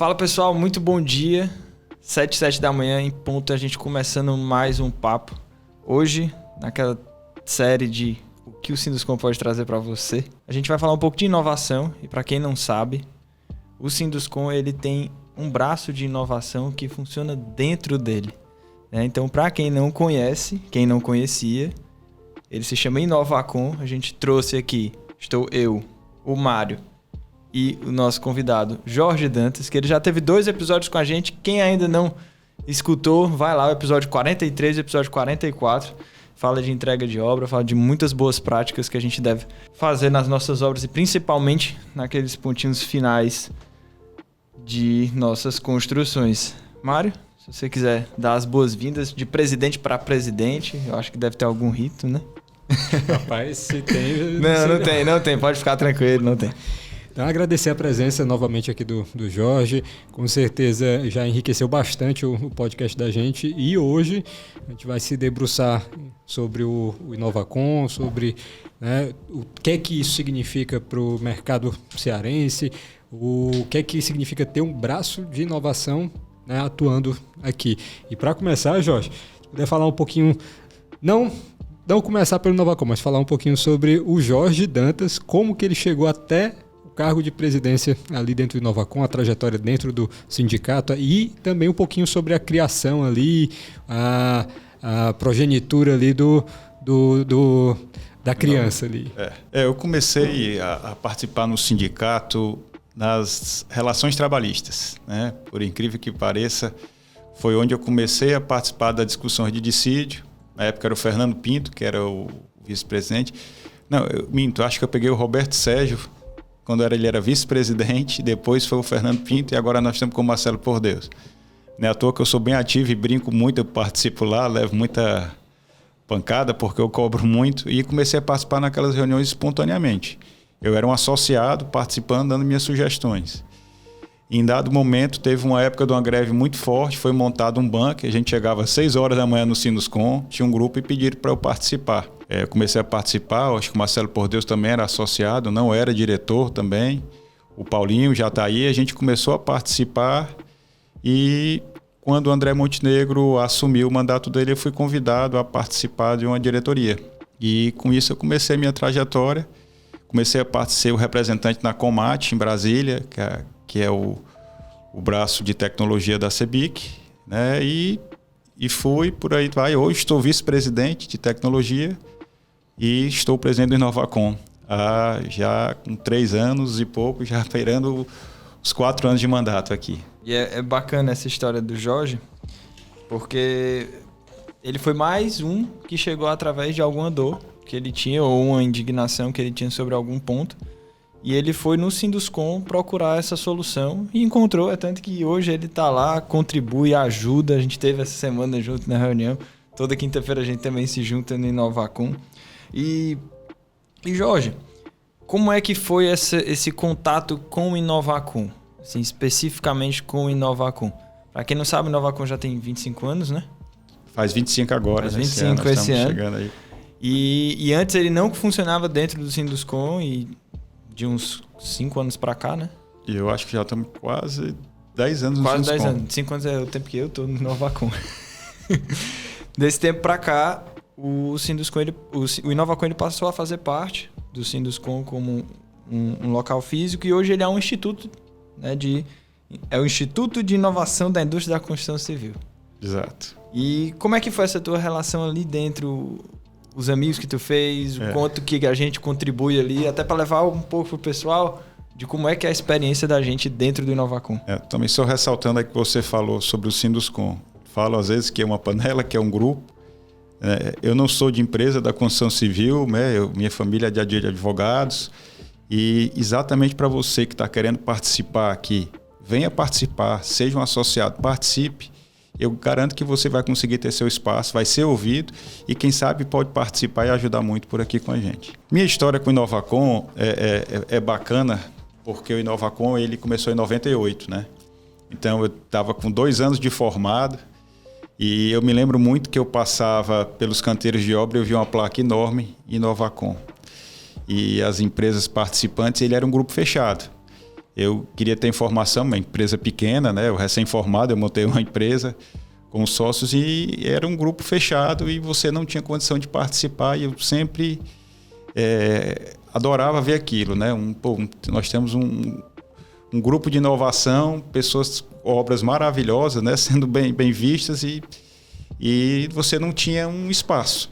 Fala pessoal, muito bom dia. 7 da manhã em ponto, a gente começando mais um papo. Hoje, naquela série de o que o Sinduscom pode trazer para você, a gente vai falar um pouco de inovação. E para quem não sabe, o Sinduscom ele tem um braço de inovação que funciona dentro dele. Então, para quem não conhece, quem não conhecia, ele se chama Inovacom. A gente trouxe aqui, estou eu, o Mário e o nosso convidado Jorge Dantas, que ele já teve 2 episódios com a gente. Quem ainda não escutou, vai lá, o episódio 43 e o episódio 44. Fala de entrega de obra, fala de muitas boas práticas que a gente deve fazer nas nossas obras e principalmente naqueles pontinhos finais de nossas construções. Mário, se você quiser dar as boas-vindas de presidente para presidente, eu acho que deve ter algum rito, né? Rapaz, se tem... Não tem, pode ficar tranquilo, não tem. Então, agradecer a presença novamente aqui do Jorge, com certeza já enriqueceu bastante o podcast da gente, e hoje a gente vai se debruçar sobre o Inovacom, sobre o que é que isso significa para o mercado cearense, o que é que significa ter um braço de inovação, atuando aqui. E para começar, Jorge, se puder falar um pouquinho, não começar pelo Inovacom, mas falar um pouquinho sobre o Jorge Dantas, como que ele chegou até o cargo de presidência ali dentro do Inovacom, a trajetória dentro do sindicato, e também um pouquinho sobre a criação ali, a progenitura ali da criança ali. Eu comecei a participar no sindicato nas relações trabalhistas, né? Por incrível que pareça, foi onde eu comecei a participar das discussões de dissídio. Na época era o Fernando Pinto, que era o vice-presidente. Não, eu minto, acho que eu peguei o Roberto Sérgio, quando ele era vice-presidente, depois foi o Fernando Pinto e agora nós estamos com o Marcelo Por Deus. Não é à toa que eu sou bem ativo e brinco muito, eu participo lá, levo muita pancada porque eu cobro muito, e comecei a participar naquelas reuniões espontaneamente. Eu era um associado participando, dando minhas sugestões. Em dado momento, teve uma época de uma greve muito forte, foi montado um banco, a gente chegava às 6 horas da manhã no Sinduscom, tinha um grupo e pediram para eu participar. Eu comecei a participar, acho que o Marcelo Por Deus também era associado, não era diretor também, o Paulinho já está aí, a gente começou a participar, e quando o André Montenegro assumiu o mandato dele, eu fui convidado a participar de uma diretoria. E com isso eu comecei a minha trajetória, comecei a ser o representante na Comate, em Brasília, que é o braço de tecnologia da CEBIC, né? E fui por aí vai. Hoje estou vice-presidente de tecnologia e estou presidente do Inovacom já com 3 anos e pouco, já esperando os 4 anos de mandato aqui. E é bacana essa história do Jorge, porque ele foi mais um que chegou através de alguma dor que ele tinha ou uma indignação que ele tinha sobre algum ponto. E ele foi no Sinduscom procurar essa solução e encontrou, é tanto que hoje ele está lá, contribui, ajuda. A gente teve essa semana junto na reunião. Toda quinta-feira a gente também se junta no Inovacom. E Jorge, como é que foi esse contato com o Inovacom? Assim, especificamente com o Inovacom. Para quem não sabe, o Inovacom já tem 25 anos, né? Faz 25 agora. Faz 25 esse ano. Chegando aí. E antes ele não funcionava dentro do Sinduscom e de uns 5 anos pra cá, né? E eu acho que já estamos quase 10 anos no Sinduscom. Quase 10 anos. 5 anos é o tempo que eu tô no Inovacom. Desse tempo pra cá, o Sinduscom, o Inovacom ele passou a fazer parte do Sinduscom como um local físico, e hoje ele é um instituto, né, é o Instituto de Inovação da Indústria da Construção Civil. Exato. E como é que foi essa tua relação ali dentro, os amigos que tu fez, o quanto que a gente contribui ali, até para levar um pouco pro pessoal de como é que é a experiência da gente dentro do Inovacom. Também só ressaltando aí que você falou sobre o Sinduscom. Falo às vezes que é uma panela, que é um grupo. Eu não sou de empresa da construção civil, né? Minha família é de advogados, e exatamente para você que está querendo participar aqui, venha participar, seja um associado, participe. Eu garanto que você vai conseguir ter seu espaço, vai ser ouvido, e quem sabe pode participar e ajudar muito por aqui com a gente. Minha história com o Inovacom é bacana, porque o Inovacom ele começou em 98, né? Então eu estava com 2 anos de formado, e eu me lembro muito que eu passava pelos canteiros de obra e eu vi uma placa enorme, Inovacom. E as empresas participantes, ele era um grupo fechado. eu queria ter informação, uma empresa pequena, né? Eu recém-formado, eu montei uma empresa com sócios e era um grupo fechado e você não tinha condição de participar e eu sempre adorava ver aquilo, né? Nós temos um grupo de inovação, pessoas, obras maravilhosas, né? Sendo bem vistas e você não tinha um espaço.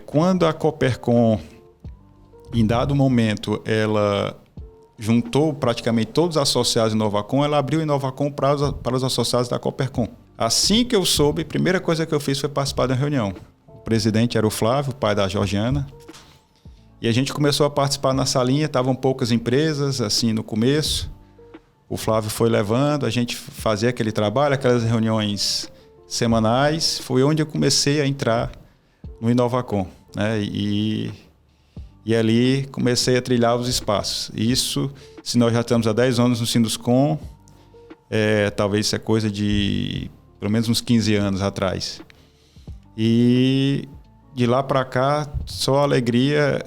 Quando a Coopercon, em dado momento, ela juntou praticamente todos os associados de Inovacom, ela abriu o Inovacom para os associados da Coopercon. Assim que eu soube, a primeira coisa que eu fiz foi participar da reunião. O presidente era o Flávio, pai da Georgiana, e a gente começou a participar na salinha, estavam poucas empresas, assim, no começo. O Flávio foi levando, a gente fazia aquele trabalho, aquelas reuniões semanais, foi onde eu comecei a entrar no Inovacom, né? E ali comecei a trilhar os espaços. Isso, se nós já estamos há 10 anos no Sinduscom, talvez isso é coisa de pelo menos uns 15 anos atrás. E de lá para cá, só alegria,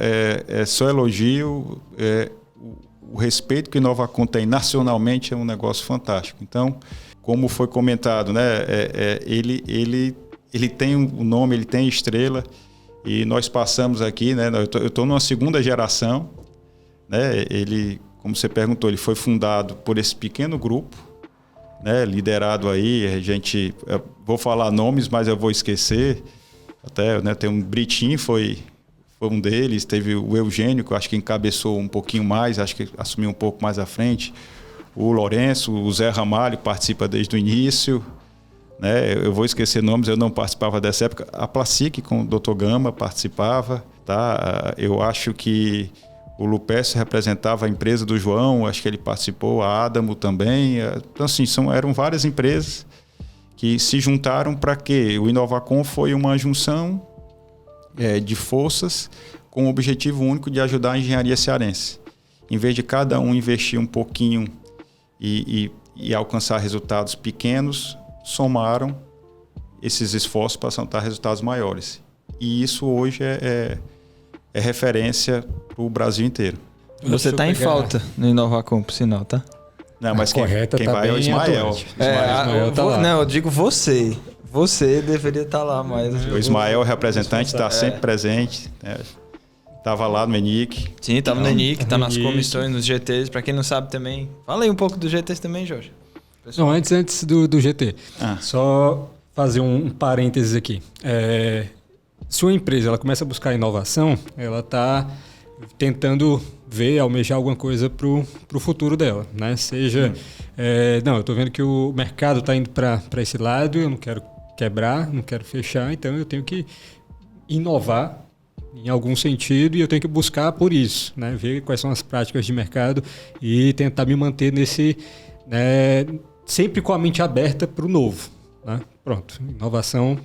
só elogio. O respeito que o Inovacom tem nacionalmente é um negócio fantástico. Então, como foi comentado, né, ele tem um nome, ele tem estrela. E nós passamos aqui, né? Eu estou numa segunda geração, né? Ele, como você perguntou, ele foi fundado por esse pequeno grupo, né? Liderado aí, vou falar nomes, mas eu vou esquecer. Até, né? Tem um Britinho, foi um deles. Teve o Eugênio, que eu acho que encabeçou um pouquinho mais, acho que assumiu um pouco mais à frente. O Lourenço, o Zé Ramalho participa desde o início. Né? Eu vou esquecer nomes, eu não participava dessa época. A Placic com o Dr. Gama participava. Tá? Eu acho que o Lupécio representava a empresa do João, acho que ele participou, a Adamo também. Então, assim, eram várias empresas que se juntaram para quê? O Inovacom foi uma junção de forças com o objetivo único de ajudar a engenharia cearense. Em vez de cada um investir um pouquinho e alcançar resultados pequenos, somaram esses esforços para alcançar resultados maiores. E isso hoje é referência para o Brasil inteiro. Você está em falta no Inovacom, por sinal, tá? Não, mas quem tá vai é o Ismael. Não, eu digo você. Você deveria estar lá mais. O Ismael, o representante, está sempre presente. Estava lá no ENIC. Sim, estava no ENIC, está nas comissões, nos GTs. Para quem não sabe também. Fala aí um pouco dos GTs também, Jorge. Não, antes do GT, só fazer um parênteses aqui. Se uma empresa ela começa a buscar inovação, ela está tentando almejar alguma coisa para o futuro dela, né? Seja, eu estou vendo que o mercado está indo para esse lado, eu não quero quebrar, não quero fechar, então eu tenho que inovar em algum sentido e eu tenho que buscar por isso, né? Ver quais são as práticas de mercado e tentar me manter nesse... sempre com a mente aberta para o novo. Né? Pronto, inovação,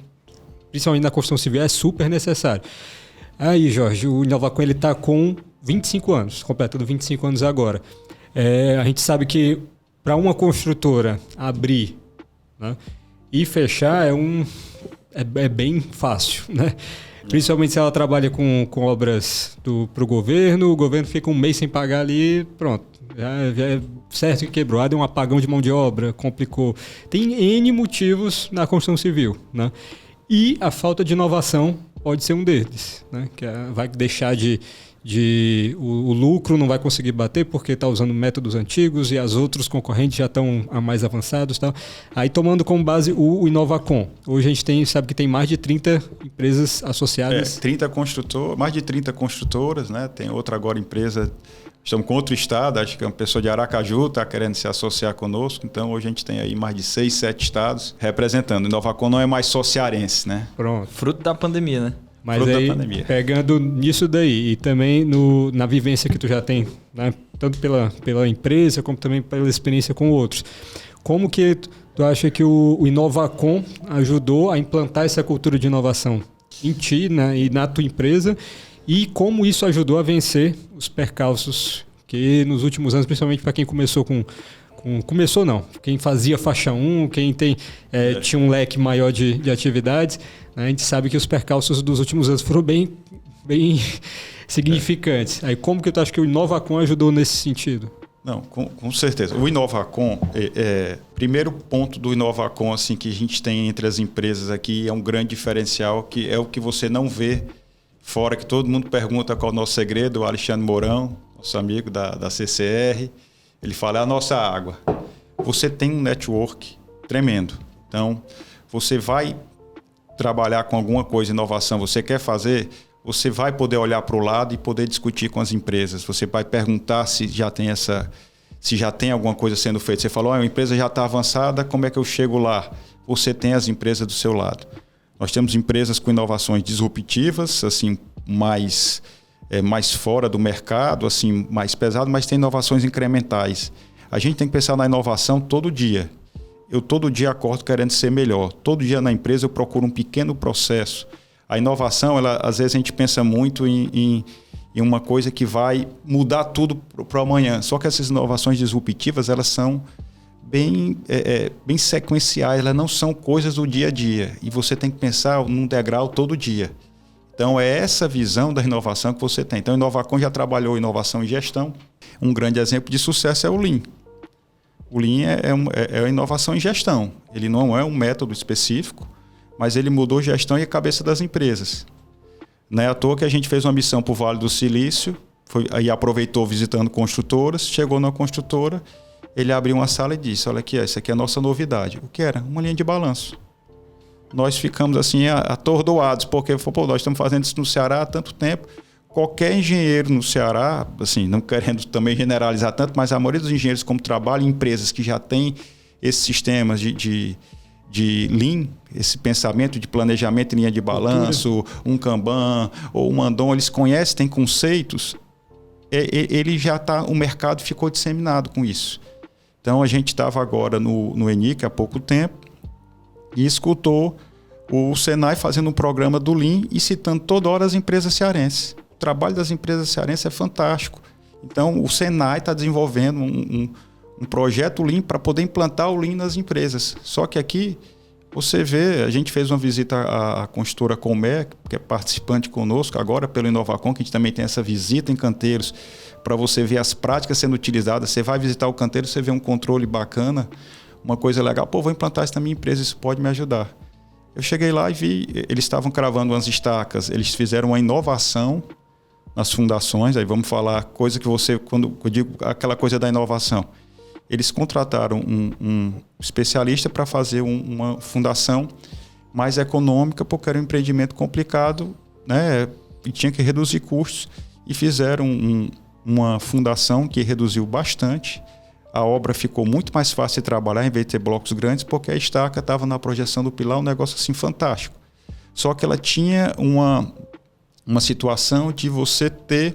principalmente na construção civil, é super necessário. Aí, Jorge, o Inovacom está com 25 anos, completando 25 anos agora. A gente sabe que para uma construtora abrir, né, e fechar é bem fácil, né? Principalmente se ela trabalha com obras para o governo fica um mês sem pagar ali, pronto. Já é certo que quebrou, deu um apagão de mão de obra, complicou. Tem N motivos na construção civil, né? E a falta de inovação pode ser um deles, né? Que vai deixar o lucro não vai conseguir bater porque está usando métodos antigos e os outros concorrentes já estão mais avançados. Tal. Aí tomando como base o Inovacom. Hoje a gente sabe que tem mais de 30 empresas associadas. Mais de 30 construtoras, né? Tem outra agora empresa, estamos com outro estado, acho que é uma pessoa de Aracaju está querendo se associar conosco, então hoje a gente tem aí mais de 6, 7 estados representando. O Inovacom não é mais só cearense, né? Pronto. Fruto da pandemia, né? Mas aí, pegando nisso daí e também na vivência que tu já tem, né, tanto pela empresa como também pela experiência com outros, como que tu acha que o Inovacom ajudou a implantar essa cultura de inovação em ti, né, e na tua empresa, e como isso ajudou a vencer os percalços que nos últimos anos, principalmente para quem começou quem fazia faixa 1, quem tinha um leque maior de atividades, né? A gente sabe que os percalços dos últimos anos foram bem significantes. Aí como que tu acha que o Inovacom ajudou nesse sentido? Não, com certeza. O Inovacom, primeiro ponto do Inovacom assim, que a gente tem entre as empresas aqui é um grande diferencial, que é o que você não vê fora, que todo mundo pergunta qual é o nosso segredo. O Alexandre Mourão, nosso amigo da CCR, ele fala, é a nossa água. Você tem um network tremendo. Então, você vai trabalhar com alguma coisa, inovação, você quer fazer, você vai poder olhar para o lado e poder discutir com as empresas. Você vai perguntar se já tem alguma coisa sendo feita. Você falou, a empresa já está avançada, como é que eu chego lá? Você tem as empresas do seu lado. Nós temos empresas com inovações disruptivas, assim, mais fora do mercado, assim, mais pesado, mas tem inovações incrementais. A gente tem que pensar na inovação todo dia. Eu todo dia acordo querendo ser melhor. Todo dia na empresa eu procuro um pequeno processo. A inovação, às vezes a gente pensa muito em uma coisa que vai mudar tudo para amanhã. Só que essas inovações disruptivas, elas são bem sequenciais, elas não são coisas do dia a dia. E você tem que pensar num degrau todo dia. Então, é essa visão da inovação que você tem. Então, o Inovacom já trabalhou inovação e gestão. Um grande exemplo de sucesso é o Lean. O Lean é a inovação em gestão. Ele não é um método específico, mas ele mudou a gestão e a cabeça das empresas. Não é à toa que a gente fez uma missão para o Vale do Silício, aí aproveitou visitando construtoras, chegou na construtora, ele abriu uma sala e disse, olha aqui, essa aqui é a nossa novidade. O que era? Uma linha de balanço. Nós ficamos assim atordoados, porque nós estamos fazendo isso no Ceará há tanto tempo. Qualquer engenheiro no Ceará, assim, não querendo também generalizar tanto, mas a maioria dos engenheiros, como trabalham em empresas que já têm esses sistemas de Lean, esse pensamento de planejamento em linha de balanço, um Kanban ou um Andon, eles conhecem, têm conceitos, ele já está, o mercado ficou disseminado com isso. Então a gente estava agora no ENIC há pouco tempo e escutou o Senai fazendo um programa do Lean e citando toda hora as empresas cearenses. O trabalho das empresas cearenses é fantástico. Então o Senai está desenvolvendo um projeto Lean para poder implantar o Lean nas empresas. Só que aqui, você vê, a gente fez uma visita à construtora Comé, que é participante conosco agora pelo Inovacom, que a gente também tem essa visita em canteiros, para você ver as práticas sendo utilizadas. Você vai visitar o canteiro, você vê um controle bacana, uma coisa legal. Vou implantar isso na minha empresa, isso pode me ajudar. Eu cheguei lá e vi, eles estavam cravando umas estacas, eles fizeram uma inovação nas fundações. Aí vamos falar coisa que você, quando eu digo aquela coisa da inovação, eles contrataram um especialista para fazer uma fundação mais econômica, porque era um empreendimento complicado, né? E tinha que reduzir custos, e fizeram uma fundação que reduziu bastante. A obra ficou muito mais fácil de trabalhar, em vez de ter blocos grandes, porque a estaca estava na projeção do pilar, um negócio assim fantástico. Só que ela tinha uma situação de você ter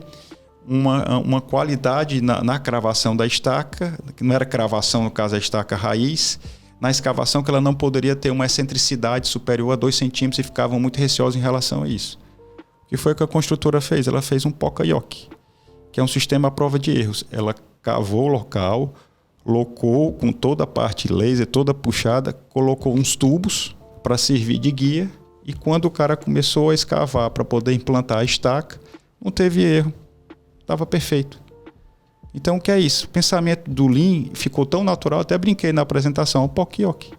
uma qualidade na cravação da estaca, que não era cravação, no caso, a estaca raiz, na escavação, que ela não poderia ter uma excentricidade superior a 2 centímetros, e ficavam muito receosos em relação a isso. O que foi que a construtora fez? Ela fez um Poca-Yoke, que é um sistema à prova de erros. Ela cavou o local, locou com toda a parte laser, toda puxada, colocou uns tubos para servir de guia, e quando o cara começou a escavar para poder implantar a estaca, não teve erro. Estava perfeito. Então, o que é isso? O pensamento do Lean ficou tão natural, até brinquei na apresentação, o Poca-Yoke.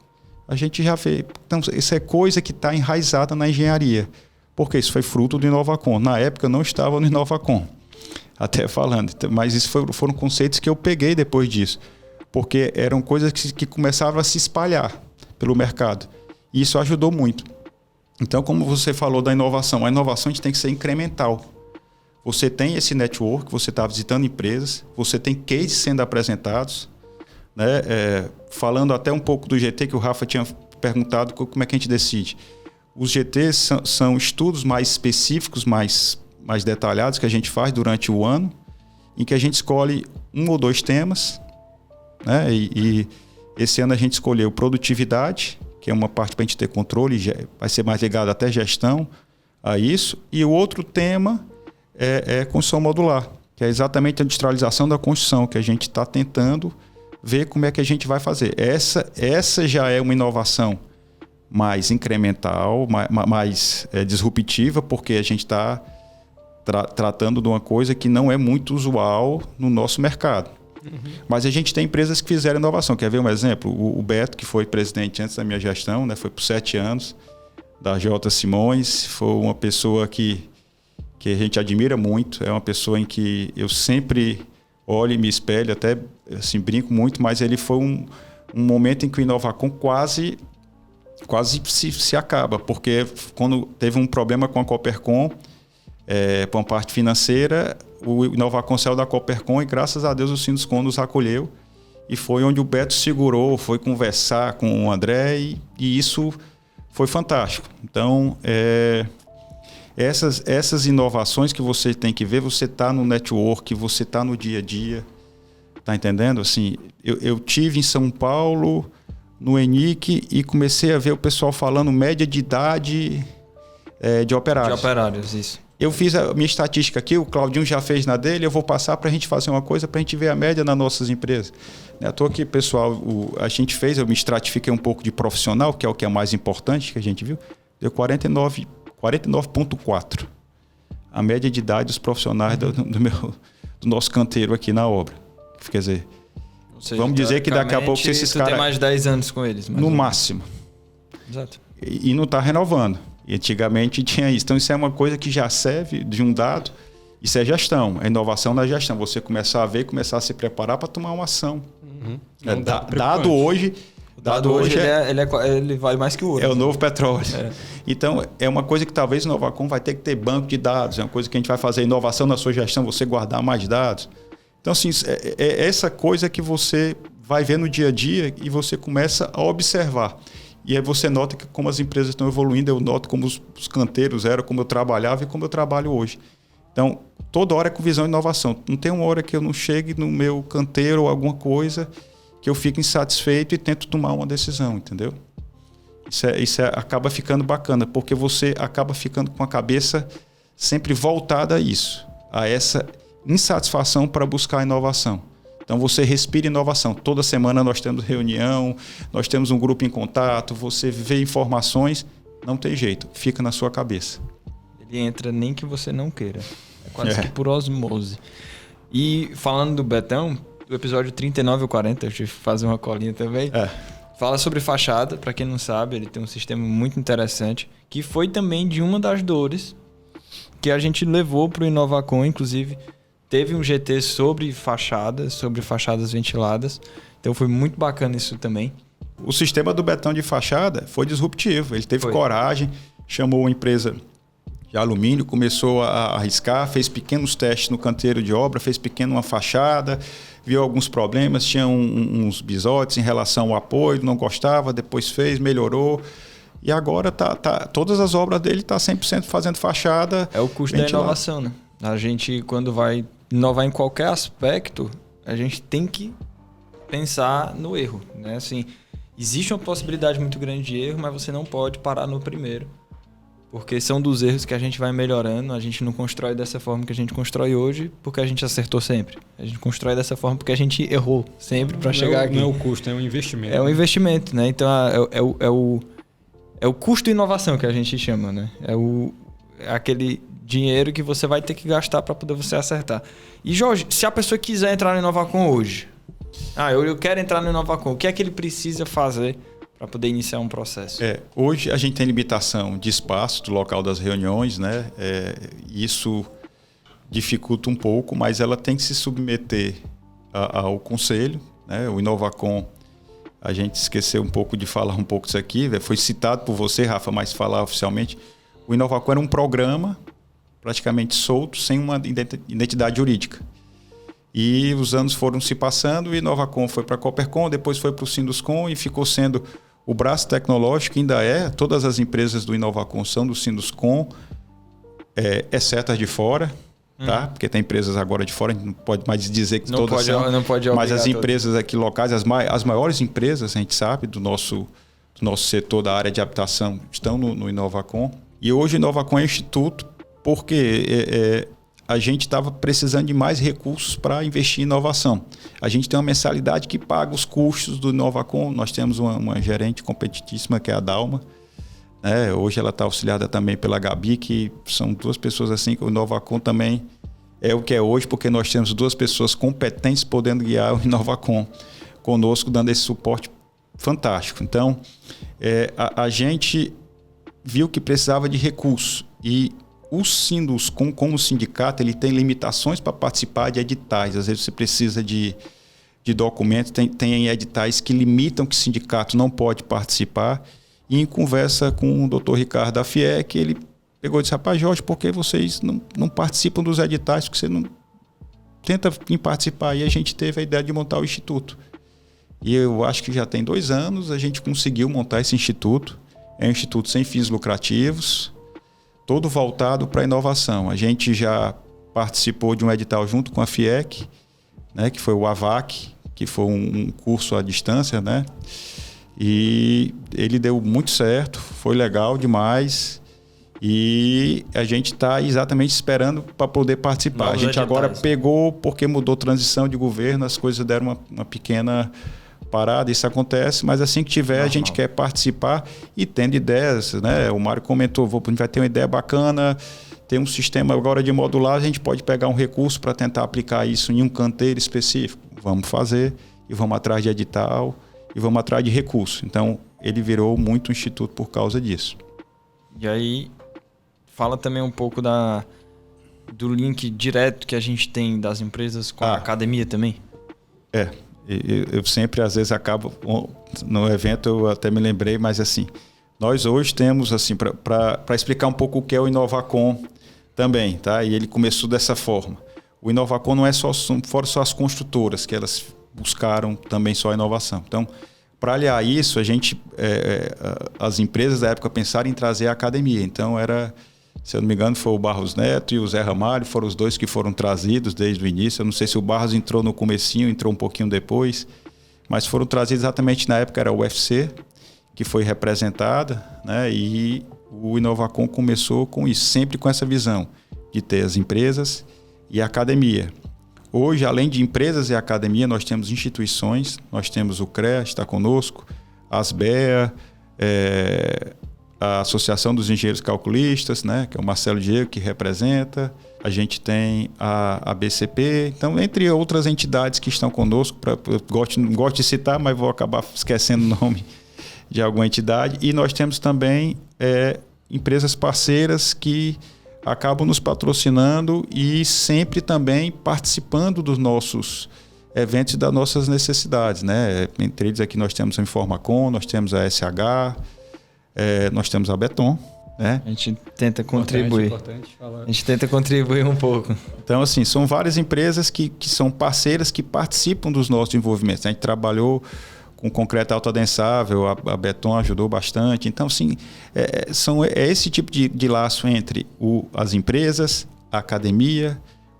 A gente já vê. Então, isso é coisa que está enraizada na engenharia. Porque isso foi fruto do Inovacom. Na época, eu não estava no Inovacom, até falando. Mas isso foram conceitos que eu peguei depois disso. Porque eram coisas que começavam a se espalhar pelo mercado. E isso ajudou muito. Então, como você falou da inovação, a inovação a gente tem que ser incremental. Você tem esse network, você está visitando empresas, você tem cases sendo apresentados, né? Falando até um pouco do GT, que o Rafa tinha perguntado como é que a gente decide. Os GTs são estudos mais específicos, mais detalhados, que a gente faz durante o ano, em que a gente escolhe 1 ou 2 temas, né? E esse ano a gente escolheu produtividade, que é uma parte para a gente ter controle, vai ser mais ligado até gestão a isso, e o outro tema é construção modular, que é exatamente a industrialização da construção, que a gente está tentando ver como é que a gente vai fazer. Essa já é uma inovação mais incremental, mais disruptiva, porque a gente está tratando de uma coisa que não é muito usual no nosso mercado. Mas a gente tem empresas que fizeram inovação. Quer ver um exemplo? O Beto, que foi presidente antes da minha gestão, né? Foi por 7 anos, da J. Simões, foi uma pessoa que a gente admira muito, é uma pessoa em que eu sempre olho e me espelho, até assim, brinco muito, mas ele foi um momento em que o Inovacom quase se acaba, porque quando teve um problema com a Coopercon, por uma parte financeira, o Inovacom saiu da Coopercon e graças a Deus o Sinduscom nos acolheu e foi onde o Beto segurou, foi conversar com o André e isso foi fantástico. Então, essas inovações que você tem que ver, você está no network, você está no dia a dia, tá entendendo? Assim, eu tive em São Paulo, no ENIC, e comecei a ver o pessoal falando média de idade de operários. De operários, isso. Eu fiz a minha estatística aqui, o Claudinho já fez na dele, eu vou passar para a gente fazer uma coisa, para a gente ver a média nas nossas empresas. Não é à toa que, pessoal, a gente fez, eu me estratifiquei um pouco de profissional, que é o que é mais importante que a gente viu, deu 49,4. A média de idade dos profissionais do nosso canteiro aqui na obra. Quer dizer, seja, vamos dizer que daqui a pouco esses caras... tem mais de 10 anos com eles. No máximo. Exato. E não está renovando. E antigamente tinha isso. Então isso é uma coisa que já serve de um dado. Isso é gestão, é inovação na gestão. Você começar a ver, começar a se preparar para tomar uma ação. Dado hoje... Dado hoje ele vale mais que o ouro. É o novo petróleo. Então, é uma coisa que talvez o Inovacom vai ter que ter banco de dados. É uma coisa que a gente vai fazer inovação na sua gestão, você guardar mais dados. Então, assim, é essa coisa que você vai ver no dia a dia e você começa a observar. E aí você nota que como as empresas estão evoluindo, eu noto como os canteiros eram, como eu trabalhava e como eu trabalho hoje. Então, toda hora é com visão de inovação. Não tem uma hora que eu não chegue no meu canteiro ou alguma coisa que eu fico insatisfeito e tento tomar uma decisão, entendeu? Isso acaba ficando bacana, porque você acaba ficando com a cabeça sempre voltada a isso, a essa insatisfação para buscar inovação. Então você respira inovação. Toda semana nós temos reunião, nós temos um grupo em contato, você vê informações, não tem jeito, fica na sua cabeça. Ele entra nem que você não queira, é quase que por osmose. E falando do Betão, do episódio 39 ou 40, eu tive que fazer uma colinha também. Fala sobre fachada, para quem não sabe, ele tem um sistema muito interessante, que foi também de uma das dores que a gente levou para o Inovacom, inclusive teve um GT sobre fachadas ventiladas, então foi muito bacana isso também. O sistema do Betão de fachada foi disruptivo, ele teve coragem, chamou uma empresa de alumínio, começou a arriscar, fez pequenos testes no canteiro de obra, fez uma fachada, viu alguns problemas, tinha uns bisotes em relação ao apoio, não gostava, depois fez, melhorou. E agora todas as obras dele estão 100% fazendo fachada. É o custo da inovação, né? A gente, quando vai inovar em qualquer aspecto, a gente tem que pensar no erro, né? Assim, existe uma possibilidade muito grande de erro, mas você não pode parar no primeiro. Porque são dos erros que a gente vai melhorando, a gente não constrói dessa forma que a gente constrói hoje, porque a gente acertou sempre. A gente constrói dessa forma porque a gente errou sempre para chegar aqui. Não é o custo, é um investimento. É um investimento, né? Então é o custo de inovação que a gente chama, né? É aquele dinheiro que você vai ter que gastar para poder você acertar. E Jorge, se a pessoa quiser entrar no Inovacom hoje, eu quero entrar no Inovacom, o que é que ele precisa fazer para poder iniciar um processo? Hoje a gente tem limitação de espaço do local das reuniões, né? Isso dificulta um pouco, mas ela tem que se submeter ao conselho, né? O Inovacom, a gente esqueceu um pouco de falar um pouco disso aqui, foi citado por você, Rafa, mas falar oficialmente. O Inovacom era um programa praticamente solto, sem uma identidade jurídica. E os anos foram se passando, o Inovacom foi para a Coopercon, depois foi para o Sinduscom e ficou sendo o braço tecnológico, ainda todas as empresas do Inovacom são do Sinduscom, exceto as de fora, tá? Porque tem empresas agora de fora, a gente não pode mais dizer que todas são, mas as empresas aqui locais, as maiores empresas, a gente sabe, do nosso setor da área de habitação, estão no Inovacom. E hoje o Inovacom é instituto porque a gente estava precisando de mais recursos para investir em inovação. A gente tem uma mensalidade que paga os custos do Inovacom. Nós temos uma gerente competentíssima, que é a Dalma. Hoje ela está auxiliada também pela Gabi, que são duas pessoas assim que o Inovacom também é o que é hoje, porque nós temos 2 pessoas competentes podendo guiar o Inovacom conosco, dando esse suporte fantástico. Então, a gente viu que precisava de recursos e o Sinduscom, como sindicato, ele tem limitações para participar de editais. Às vezes você precisa de documentos, tem editais que limitam que o sindicato não pode participar. E em conversa com o Dr. Ricardo da FIEC, ele pegou e disse: rapaz, Jorge, por que vocês não participam dos editais? Porque você não tenta vir participar. E a gente teve a ideia de montar o Instituto. E eu acho que já tem 2 anos a gente conseguiu montar esse instituto. É um instituto sem fins lucrativos, todo voltado para a inovação. A gente já participou de um edital junto com a FIEC, né, que foi o AVAC, que foi um curso à distância, né? E ele deu muito certo, foi legal demais. E a gente está exatamente esperando para poder participar. Novos a gente editais. Agora pegou, porque mudou transição de governo, as coisas deram uma pequena parada, isso acontece, mas assim que tiver, normal. A gente quer participar e tendo ideias, né? O Mário comentou, a gente vai ter uma ideia bacana, tem um sistema agora de modular, a gente pode pegar um recurso para tentar aplicar isso em um canteiro específico. Vamos fazer e vamos atrás de edital e vamos atrás de recurso. Então, ele virou muito um instituto por causa disso. E aí, fala também um pouco do link direto que a gente tem das empresas com a academia também. Eu sempre, às vezes, acabo... No evento eu até me lembrei, mas assim, nós hoje temos, assim, para explicar um pouco o que é o Inovacom também, tá? E ele começou dessa forma. O Inovacom não é foram só as construtoras, que elas buscaram também só a inovação. Então, para aliar isso, a gente, as empresas da época pensaram em trazer a academia. Então, se eu não me engano, foi o Barros Neto e o Zé Ramalho, foram os 2 que foram trazidos desde o início. Eu não sei se o Barros entrou no comecinho, entrou um pouquinho depois, mas foram trazidos exatamente na época, era o UFC, que foi representada, né? E o Inovacom começou com isso, sempre com essa visão de ter as empresas e a academia. Hoje, além de empresas e academia, nós temos instituições, nós temos o CREA, está conosco, a ASBEA, a Associação dos Engenheiros Calculistas, né, que é o Marcelo Diego que representa. A gente tem a BCP, então, entre outras entidades que estão conosco. Não gosto de citar, mas vou acabar esquecendo o nome de alguma entidade. E nós temos também empresas parceiras que acabam nos patrocinando e sempre também participando dos nossos eventos e das nossas necessidades, né? Entre eles aqui nós temos a Informacom, nós temos a SH, nós temos a Beton, né? A gente tenta contribuir. Importante falar. A gente tenta contribuir um pouco. Então, assim, são várias empresas que são parceiras que participam dos nossos envolvimentos. A gente trabalhou com concreto autoadensável, a Beton ajudou bastante. Então, sim, é esse tipo de laço entre as empresas, a academia,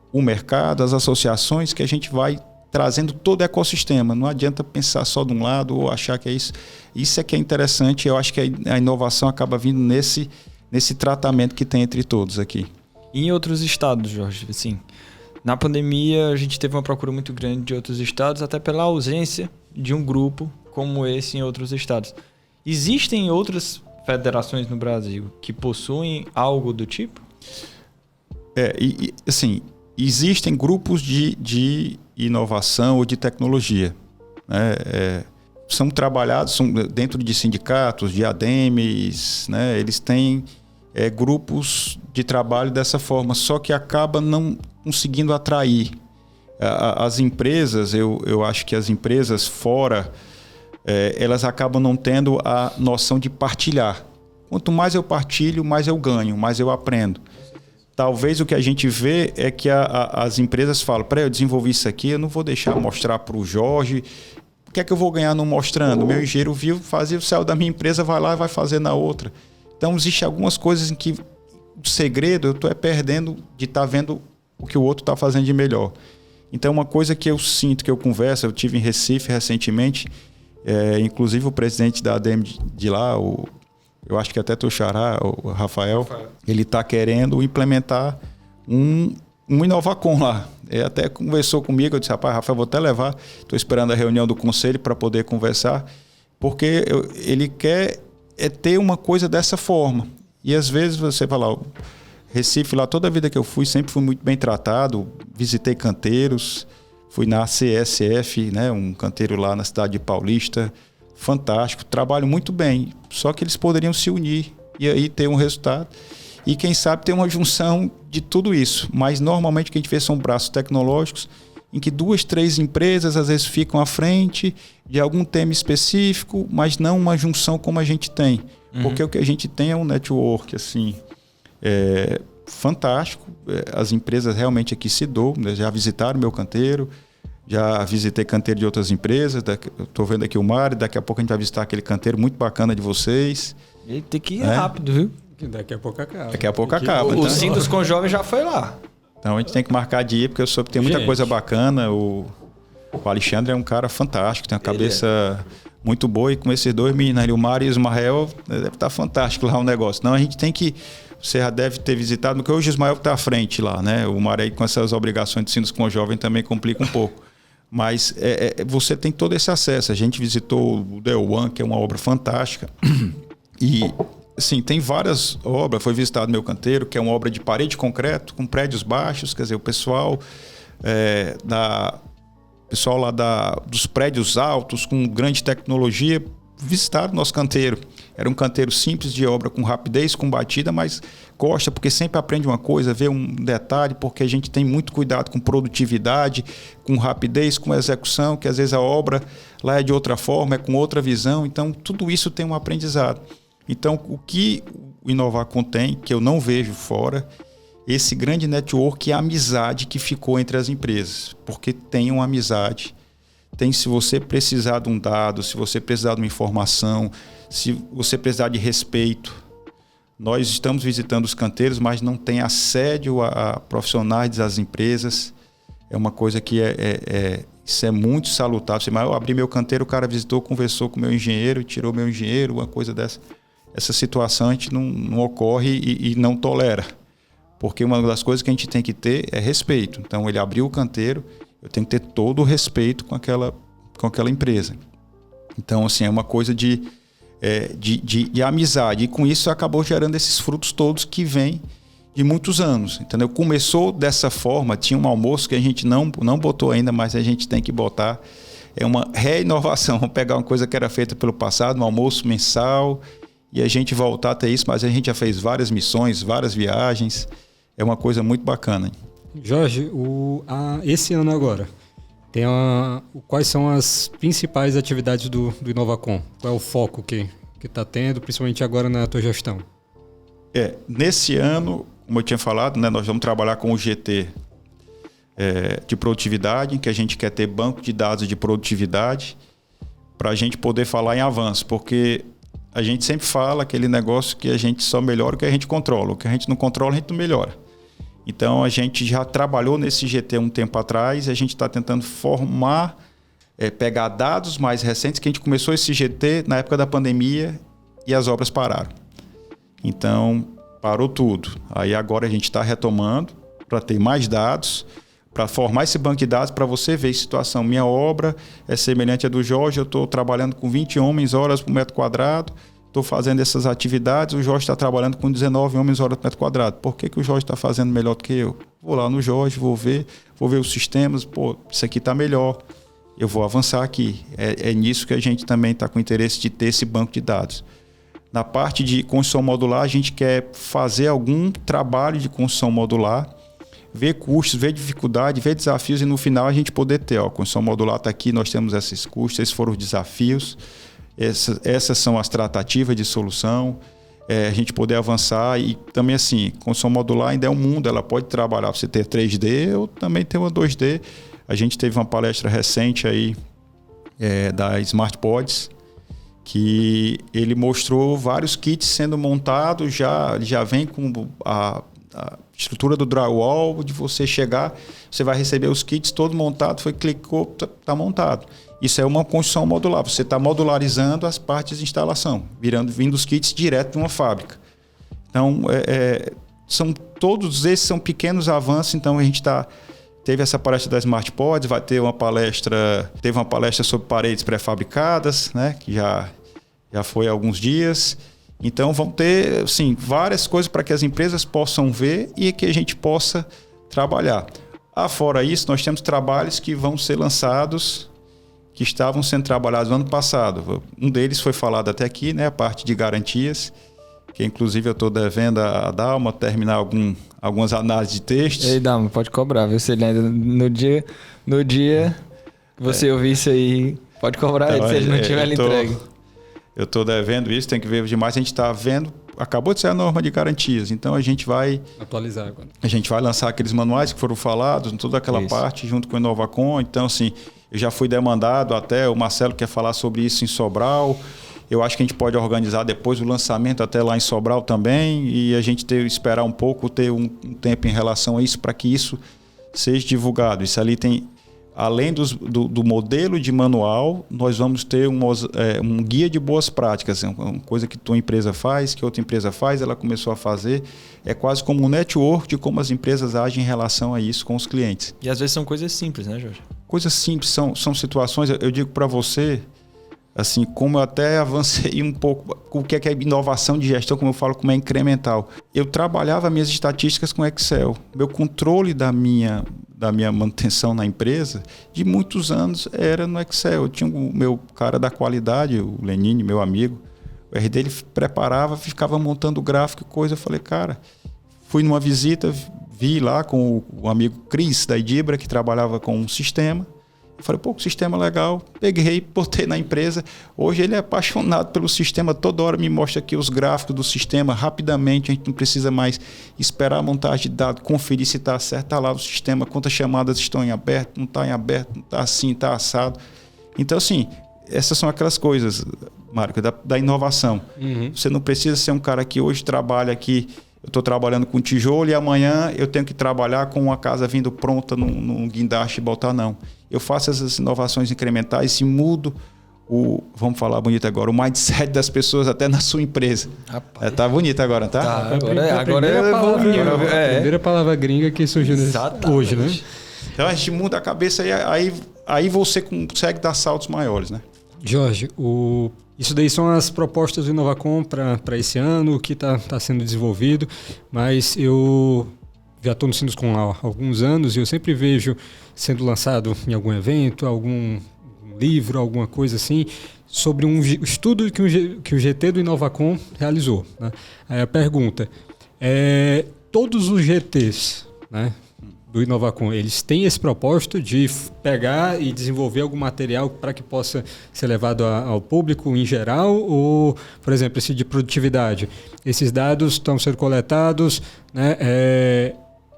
o mercado, as associações, que a gente vai trazendo todo o ecossistema. Não adianta pensar só de um lado ou achar que é isso. Isso é que é interessante. Eu acho que a inovação acaba vindo nesse tratamento que tem entre todos aqui. E em outros estados, Jorge, assim, na pandemia a gente teve uma procura muito grande de outros estados, até pela ausência de um grupo como esse em outros estados. Existem outras federações no Brasil que possuem algo do tipo? Assim, existem grupos de inovação ou de tecnologia, né? São trabalhados dentro de sindicatos, de ADEMES, né? Eles têm grupos de trabalho dessa forma, só que acaba não conseguindo atrair. As empresas, eu acho que as empresas fora, elas acabam não tendo a noção de partilhar. Quanto mais eu partilho, mais eu ganho, mais eu aprendo. Talvez o que a gente vê é que as empresas falam: eu desenvolvi isso aqui, eu não vou deixar mostrar para o Jorge. O que é que eu vou ganhar não mostrando? Meu engenheiro viu, fazia o céu da minha empresa, vai lá e vai fazer na outra. Então, existem algumas coisas em que o segredo eu estou perdendo de estar vendo o que o outro está fazendo de melhor. Então, uma coisa que eu sinto, que eu converso, eu tive em Recife recentemente, inclusive o presidente da ADEM de lá, eu acho que até teu xará, o Rafael, ele está querendo implementar um Inovacom lá. Ele até conversou comigo, eu disse: rapaz, Rafael, vou até levar, estou esperando a reunião do conselho para poder conversar, porque ele quer ter uma coisa dessa forma. E às vezes você fala, Recife, lá toda a vida que eu fui, sempre fui muito bem tratado. Visitei canteiros, fui na CSF, né, um canteiro lá na cidade de Paulista. Fantástico, trabalho muito bem. Só que eles poderiam se unir e aí ter um resultado. E quem sabe ter uma junção de tudo isso. Mas normalmente o que a gente vê são braços tecnológicos em que 2, 3 empresas às vezes ficam à frente de algum tema específico, mas não uma junção como a gente tem. Porque o que a gente tem é um network assim, fantástico. As empresas realmente aqui se doam, né? Já visitaram meu canteiro, já visitei canteiro de outras empresas. Estou vendo aqui o Mário, daqui a pouco a gente vai visitar aquele canteiro muito bacana de vocês. E tem que ir rápido, viu? Daqui a pouco acaba. Daqui a pouco acaba. O Sindos com Jovem já foi lá. Então a gente tem que marcar de ir, porque eu soube que tem muita coisa bacana. O Alexandre é um cara fantástico, tem uma cabeça muito boa. E com esses 2 meninos, o Mário e o Ismael, deve estar fantástico lá o negócio. Não, a gente tem que... Você já deve ter visitado, porque hoje o Ismael está à frente lá, né? O Mário aí com essas obrigações de Sindos com Jovem também complica um pouco. Mas você tem todo esse acesso. A gente visitou o The One, que é uma obra fantástica. E... Sim, tem várias obras. Foi visitado meu canteiro, que é uma obra de parede de concreto, com prédios baixos. Quer dizer, o pessoal lá dos prédios altos, com grande tecnologia, visitaram nosso canteiro. Era um canteiro simples de obra, com rapidez, com batida, mas gosta, porque sempre aprende uma coisa, vê um detalhe, porque a gente tem muito cuidado com produtividade, com rapidez, com execução, que às vezes a obra lá é de outra forma, é com outra visão. Então, tudo isso tem um aprendizado. Então, o que o Inovacom tem, que eu não vejo fora, esse grande network e a amizade que ficou entre as empresas. Porque tem uma amizade. Tem, se você precisar de um dado, se você precisar de uma informação, se você precisar de respeito. Nós estamos visitando os canteiros, mas não tem assédio a profissionais das empresas. É uma coisa que isso é muito salutar. Eu abri meu canteiro, o cara visitou, conversou com o meu engenheiro, tirou meu engenheiro, uma coisa dessa. Essa situação a gente não ocorre e não tolera. Porque uma das coisas que a gente tem que ter é respeito. Então, ele abriu o canteiro, eu tenho que ter todo o respeito com aquela empresa. Então, assim, é uma coisa de amizade. E com isso acabou gerando esses frutos todos que vêm de muitos anos. Entendeu? Começou dessa forma, tinha um almoço que a gente não botou ainda, mas a gente tem que botar. É uma reinovação. Vamos pegar uma coisa que era feita pelo passado, um almoço mensal, e a gente voltar até isso, mas a gente já fez várias missões, várias viagens. É uma coisa muito bacana. Jorge, esse ano agora, quais são as principais atividades do Inovacom? Qual é o foco que está tendo, principalmente agora na tua gestão? Nesse ano, como eu tinha falado, né, nós vamos trabalhar com o GT de produtividade, que a gente quer ter banco de dados de produtividade para a gente poder falar em avanço, porque a gente sempre fala aquele negócio que a gente só melhora o que a gente controla. O que a gente não controla, a gente não melhora. Então, a gente já trabalhou nesse GT um tempo atrás e a gente está tentando formar, pegar dados mais recentes, que a gente começou esse GT na época da pandemia e as obras pararam. Então, parou tudo. Aí agora a gente está retomando para ter mais dados, para formar esse banco de dados, para você ver a situação. Minha obra é semelhante à do Jorge, eu estou trabalhando com 20 homens horas por metro quadrado, estou fazendo essas atividades, o Jorge está trabalhando com 19 homens horas por metro quadrado. Por que o Jorge está fazendo melhor do que eu? Vou lá no Jorge, vou ver os sistemas, isso aqui está melhor, eu vou avançar aqui. É nisso que a gente também está com interesse de ter esse banco de dados. Na parte de construção modular, a gente quer fazer algum trabalho de construção modular, ver custos, ver dificuldade, ver desafios e no final a gente poder ter. A construção modular está aqui, nós temos esses custos, esses foram os desafios, essas são as tratativas de solução, a gente poder avançar e também assim, construção modular ainda é um mundo, ela pode trabalhar para você ter 3D ou também ter uma 2D. A gente teve uma palestra recente aí da Smart Pods, que ele mostrou vários kits sendo montados, já vem com a estrutura do drywall, de você chegar, você vai receber os kits todo montado, clicou, está montado. Isso é uma construção modular, você está modularizando as partes de instalação, vindo os kits direto de uma fábrica. Então, todos esses são pequenos avanços, então a gente teve essa palestra da Smart Pods, teve uma palestra sobre paredes pré-fabricadas, né, que já foi há alguns dias. Então vão ter assim, várias coisas para que as empresas possam ver e que a gente possa trabalhar. Fora isso, nós temos trabalhos que vão ser lançados, que estavam sendo trabalhados no ano passado. Um deles foi falado até aqui, né, a parte de garantias, que inclusive eu estou devendo a Dalma terminar algumas análises de textos. Ei, Dalma, pode cobrar, viu? Se ele ainda no dia que você ouvir isso aí, pode cobrar então, ele, se ele não tiver entregue. Eu estou devendo isso, tem que ver demais. A gente está vendo, acabou de sair a norma de garantias, então a gente vai atualizar agora. A gente vai lançar aqueles manuais que foram falados, toda aquela parte, junto com o Inovacom. Então, assim, eu já fui demandado, até o Marcelo quer falar sobre isso em Sobral. Eu acho que a gente pode organizar depois o lançamento até lá em Sobral também, e a gente esperar um pouco, ter um tempo em relação a isso, para que isso seja divulgado. Isso ali tem... Além do modelo de manual, nós vamos ter um guia de boas práticas, uma coisa que tua empresa faz, que outra empresa faz, ela começou a fazer. É quase como um network de como as empresas agem em relação a isso com os clientes. E às vezes são coisas simples, né, Jorge? Coisas simples, são situações, eu digo para você, assim, como eu até avancei um pouco, o que é inovação de gestão, como eu falo, como é incremental. Eu trabalhava minhas estatísticas com Excel. Meu controle da minha manutenção na empresa, de muitos anos, era no Excel. Eu tinha o meu cara da qualidade, o Lenine, meu amigo, o R dele preparava, ficava montando gráfico e coisa. Eu falei, cara, fui numa visita, vi lá com o amigo Cris, da Idibra, que trabalhava com um sistema. Eu falei, pô, que sistema legal. Peguei, botei na empresa. Hoje ele é apaixonado pelo sistema. Toda hora me mostra aqui os gráficos do sistema. Rapidamente, a gente não precisa mais esperar a montagem de dados, conferir se está certo. Está lá o sistema, quantas chamadas estão em aberto, não está em aberto, não está assim, está assado. Então, assim, essas são aquelas coisas, Marco, da inovação. Você não precisa ser um cara que hoje trabalha aqui. Eu estou trabalhando com tijolo e amanhã eu tenho que trabalhar com uma casa vindo pronta num guindaste e botar, não. Eu faço essas inovações incrementais e mudo vamos falar bonito agora, o mindset das pessoas até na sua empresa. Tá bonito agora, tá? Tá, agora é a primeira palavra gringa que surgiu hoje, né? Então a gente muda a cabeça e aí você consegue dar saltos maiores, né? Jorge, isso daí são as propostas do Inovacom para esse ano, o que está sendo desenvolvido, mas eu já estou no Sinduscom há alguns anos e eu sempre vejo sendo lançado em algum evento, algum livro, alguma coisa assim, sobre um estudo que o GT do Inovacom realizou. Né? Aí a pergunta todos os GTs, né, do Inovacom, eles têm esse propósito de pegar e desenvolver algum material para que possa ser levado ao público em geral? Ou, por exemplo, esse de produtividade, esses dados estão sendo coletados, né?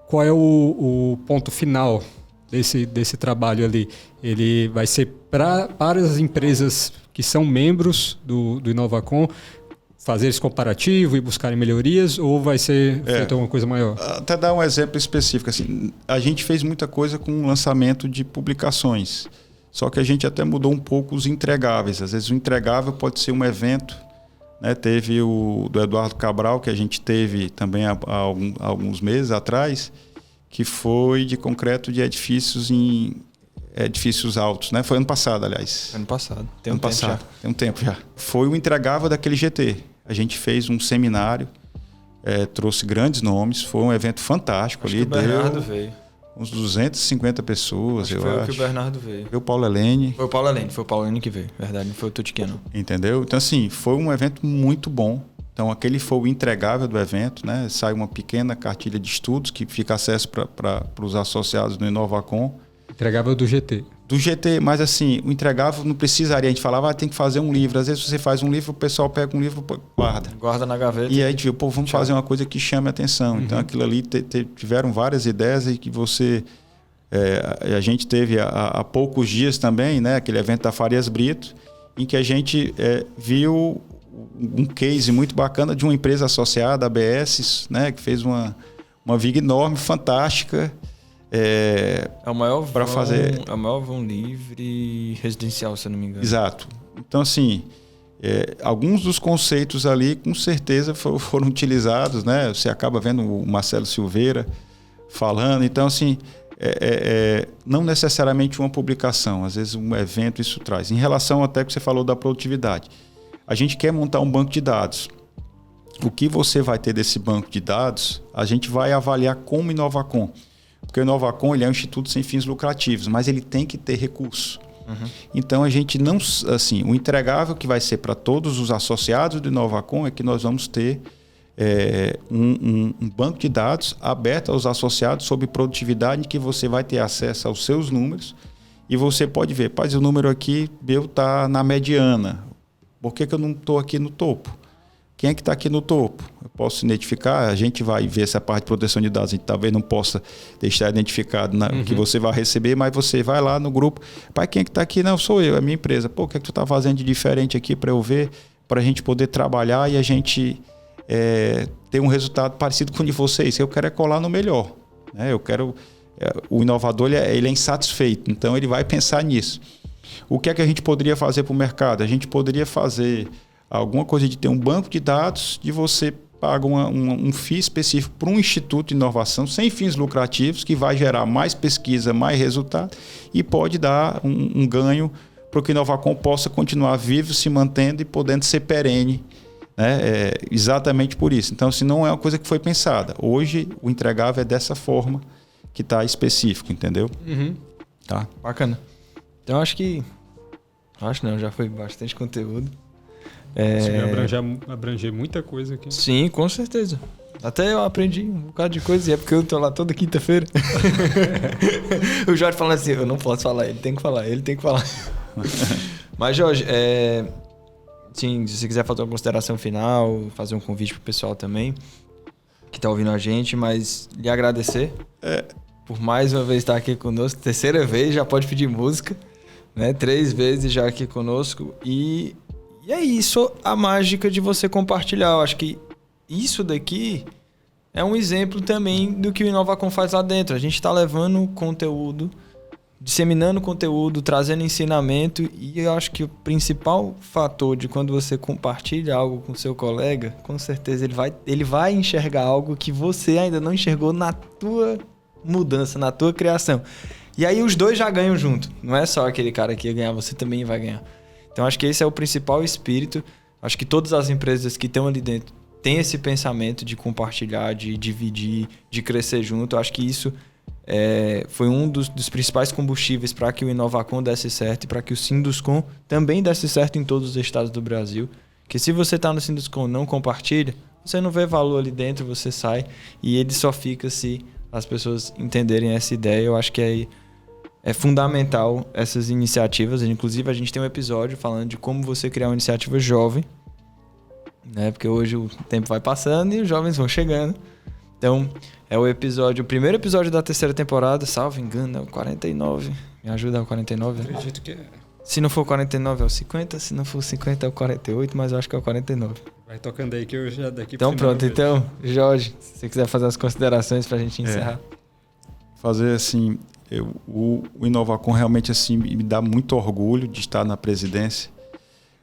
Qual é o ponto final desse trabalho ali? Ele vai ser para as empresas que são membros do Inovacom fazer esse comparativo e buscarem melhorias, ou vai ser feita alguma coisa maior? Até dar um exemplo específico. Assim, a gente fez muita coisa com o lançamento de publicações, só que a gente até mudou um pouco os entregáveis. Às vezes o entregável pode ser um evento, né? Teve o do Eduardo Cabral, que a gente teve também há alguns meses atrás, que foi de concreto de edifícios altos, né? Foi ano passado, aliás. Ano passado. Tem um tempo já. Foi o entregável daquele GT. A gente fez um seminário, trouxe grandes nomes, foi um evento fantástico. Acho ali. Que o Bernardo veio. Uns 250 pessoas, eu acho. Foi o que o Bernardo veio. Foi o Paulo Helene. Foi o Paulo Helene que veio, verdade, não foi o Tutiqueno. Entendeu? Então, assim, foi um evento muito bom. Então, aquele foi o entregável do evento, né? Sai uma pequena cartilha de estudos que fica acesso para os associados do Inovacom. Entregável do GT. Do GT, mas assim, o entregável não precisaria. A gente falava, tem que fazer um livro. Às vezes você faz um livro, o pessoal pega um livro e guarda. Guarda na gaveta. E aí a gente viu, vamos fazer uma coisa que chame a atenção. Então, aquilo ali tiveram várias ideias e que você... a gente teve há poucos dias também, né? Aquele evento da Farias Brito, em que a gente viu um case muito bacana de uma empresa associada, a ABS, né? Que fez uma viga enorme, fantástica. É o maior para fazer. É o maior vão livre residencial, se eu não me engano. Exato. Então, assim, alguns dos conceitos ali, com certeza, foram utilizados, né? Você acaba vendo o Marcelo Silveira falando. Então, assim, não necessariamente uma publicação, às vezes um evento isso traz. Em relação até que você falou da produtividade, a gente quer montar um banco de dados. o que você vai ter desse banco de dados, a gente vai avaliar como Inovacom. Porque o Inovacom ele é um instituto sem fins lucrativos, mas ele tem que ter recurso. Então a gente não, assim, o entregável que vai ser para todos os associados do Inovacom é que nós vamos ter um banco de dados aberto aos associados sobre produtividade, em que você vai ter acesso aos seus números e você pode ver, o número aqui meu está na mediana, por que eu não estou aqui no topo? Quem é que está aqui no topo? Eu posso identificar, a gente vai ver essa parte de proteção de dados, a gente talvez não possa deixar identificado que você vai receber, mas você vai lá no grupo, quem é que está aqui? Não, sou eu, é a minha empresa. O que é que tu está fazendo de diferente aqui para eu ver, para a gente poder trabalhar e a gente ter um resultado parecido com o de vocês? Eu quero colar no melhor, né? Eu quero... o inovador ele é insatisfeito, então ele vai pensar nisso. O que é que a gente poderia fazer para o mercado? A gente poderia fazer alguma coisa de ter um banco de dados, de você paga um FII específico para um instituto de inovação sem fins lucrativos, que vai gerar mais pesquisa, mais resultado e pode dar um ganho para que o Inovacom possa continuar vivo, se mantendo e podendo ser perene, né? Exatamente por isso. Então, se não é uma coisa que foi pensada. Hoje, o entregável é dessa forma que está específico, entendeu? Tá. Bacana. Então, acho não, já foi bastante conteúdo. Abranger muita coisa aqui. Sim, com certeza. Até eu aprendi um bocado de coisa, e é porque eu tô lá toda quinta-feira. O Jorge falando assim, eu não posso falar, ele tem que falar. Mas, Jorge, sim, se você quiser fazer uma consideração final, fazer um convite pro pessoal também, que tá ouvindo a gente, mas lhe agradecer por mais uma vez estar aqui conosco. Terceira vez, já pode pedir música, né? 3 vezes já aqui conosco. E é isso, a mágica de você compartilhar. Eu acho que isso daqui é um exemplo também do que o Inovacom faz lá dentro. A gente está levando conteúdo, disseminando conteúdo, trazendo ensinamento, e eu acho que o principal fator de quando você compartilha algo com seu colega, com certeza ele vai enxergar algo que você ainda não enxergou na tua mudança, na tua criação. E aí os dois já ganham junto. Não é só aquele cara que ia ganhar, você também vai ganhar. Então, acho que esse é o principal espírito. Acho que todas as empresas que estão ali dentro têm esse pensamento de compartilhar, de dividir, de crescer junto. Acho que isso foi um dos principais combustíveis para que o Inovacom desse certo e para que o Sinduscom também desse certo em todos os estados do Brasil. Que se você está no Sinduscom e não compartilha, você não vê valor ali dentro, você sai e ele só fica se as pessoas entenderem essa ideia. Eu acho que é fundamental essas iniciativas. Inclusive, a gente tem um episódio falando de como você criar uma iniciativa jovem, né? Porque hoje o tempo vai passando e os jovens vão chegando. Então, é o primeiro episódio da 3ª temporada, salvo engano, é o 49. Me ajuda, é o 49? Né? Acredito que é. Se não for o 49, é o 50. Se não for o 50, é o 48, mas eu acho que é o 49. Vai tocando aí que eu já daqui Então, pronto. Então, Jorge, se você quiser fazer as considerações pra gente encerrar. Fazer assim... O Inovacom realmente assim, me dá muito orgulho de estar na presidência,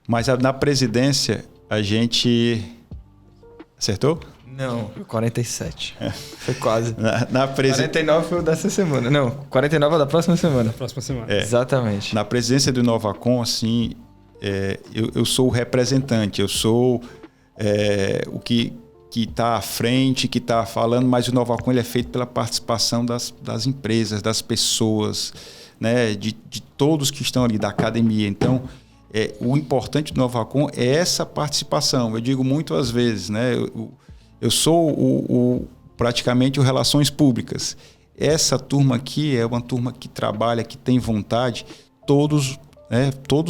mas na presidência a gente... Acertou? Não, 47. Foi quase. 49 foi o dessa semana. Não, 49 é da próxima semana. Da próxima semana. Exatamente. Na presidência do Inovacom, assim, eu sou o representante, eu sou o que está à frente, que está falando, mas o Inovacom ele é feito pela participação das empresas, das pessoas, né, de todos que estão ali, da academia. Então, o importante do Inovacom é essa participação. Eu digo muitas vezes, né, eu sou praticamente o Relações Públicas. Essa turma aqui é uma turma que trabalha, que tem vontade, todos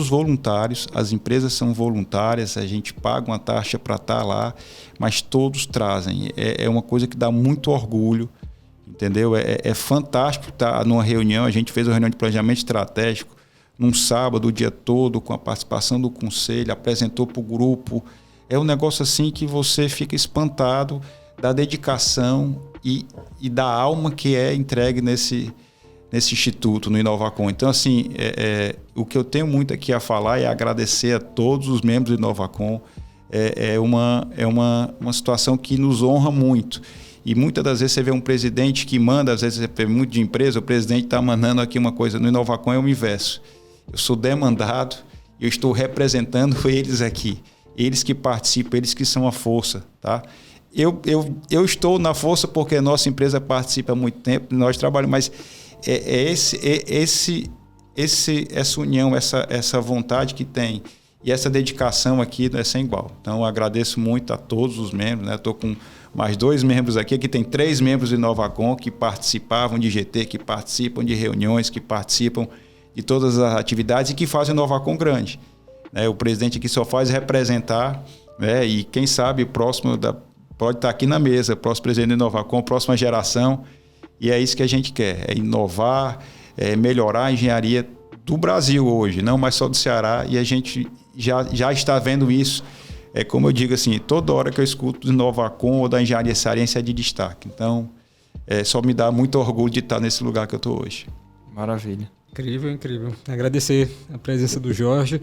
voluntários, as empresas são voluntárias, a gente paga uma taxa para estar lá, mas todos trazem. É uma coisa que dá muito orgulho, entendeu? É fantástico estar numa reunião. A gente fez uma reunião de planejamento estratégico num sábado, o dia todo, com a participação do conselho, apresentou para o grupo. É um negócio assim que você fica espantado da dedicação e da alma que é entregue nesse instituto, no Inovacom. Então, assim, o que eu tenho muito aqui a falar é agradecer a todos os membros do Inovacom. É uma situação que nos honra muito. E muitas das vezes você vê um presidente que manda, às vezes você vê muito de empresa, o presidente está mandando aqui uma coisa. No Inovacom é o inverso. Eu sou demandado e eu estou representando eles aqui. eles que participam, eles que são a força, tá? Eu estou na força porque a nossa empresa participa há muito tempo, nós trabalhamos, mas essa união, essa vontade que tem e essa dedicação aqui é sem igual. Então, eu agradeço muito a todos os membros, né? Estou com mais 2 membros aqui tem 3 membros de Inovacom que participavam de GT, que participam de reuniões, que participam de todas as atividades e que fazem o Inovacom grande. Né? O presidente aqui só faz representar, né? E quem sabe o próximo pode estar aqui na mesa, o próximo presidente do Inovacom, próxima geração, e é isso que a gente quer, é inovar, é melhorar a engenharia do Brasil hoje, não mais só do Ceará, e a gente já está vendo isso. Como eu digo assim, toda hora que eu escuto do Inovacom ou da engenharia cearense é de destaque. Então, só me dá muito orgulho de estar nesse lugar que eu estou hoje. Maravilha. Incrível, incrível. Agradecer a presença do Jorge.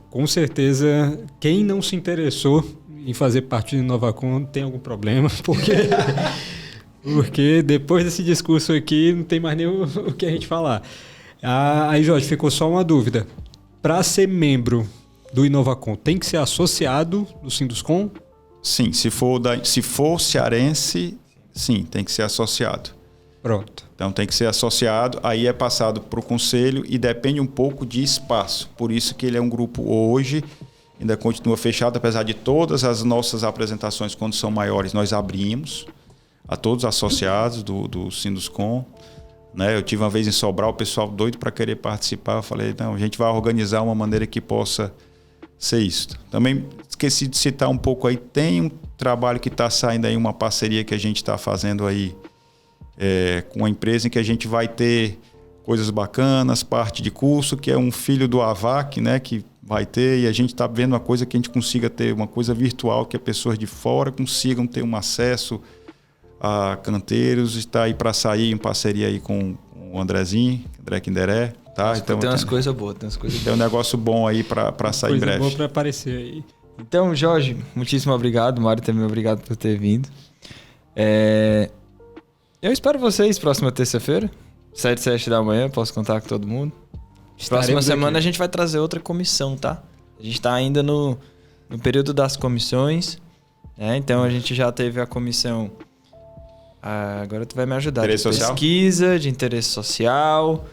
Com certeza, quem não se interessou em fazer parte do Inovacom tem algum problema, porque depois desse discurso aqui não tem mais nem o que a gente falar. Aí, Jorge, ficou só uma dúvida. Para ser membro do Inovacom, tem que ser associado do Sinduscom? Sim, se for cearense, sim, tem que ser associado. Pronto. Então tem que ser associado, aí é passado para o conselho e depende um pouco de espaço. Por isso que ele é um grupo hoje, ainda continua fechado, apesar de todas as nossas apresentações, quando são maiores, nós abrimos a todos os associados do Sinduscom. Né? Eu tive uma vez em Sobral, o pessoal doido para querer participar. Eu falei, não, a gente vai organizar uma maneira que possa ser isso. Também esqueci de citar um pouco aí, tem um trabalho que está saindo aí, uma parceria que a gente está fazendo aí com uma empresa em que a gente vai ter coisas bacanas, parte de curso, que é um filho do AVAC, né, que vai ter, e a gente está vendo uma coisa que a gente consiga ter, uma coisa virtual, que as pessoas de fora consigam ter um acesso a canteiros, está aí para sair em parceria aí com o Andrezinho, André Kinderé, tá? Então, tem umas coisas boas, tem um negócio bom aí para sair em breve. Coisa boa para aparecer aí. Então, Jorge, muitíssimo obrigado. Mário também obrigado por ter vindo. Eu espero vocês próxima terça-feira, 7h da manhã, posso contar com todo mundo. Próxima semana a gente vai trazer outra comissão, tá? A gente está ainda no período das comissões, né? Então a gente já teve a comissão, agora tu vai me ajudar, interesse de pesquisa, de interesse social,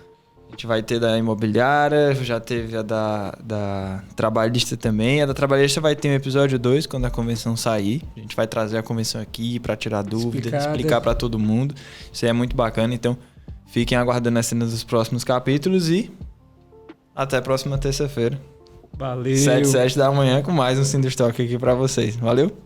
a gente vai ter da imobiliária, já teve a da trabalhista também. A da trabalhista vai ter um episódio 2 quando a convenção sair. A gente vai trazer a convenção aqui para tirar dúvida, explicar para todo mundo. Isso aí é muito bacana, então fiquem aguardando as cenas dos próximos capítulos e até a próxima terça-feira. Valeu! 7h da manhã com mais um Sindustock aqui para vocês. Valeu!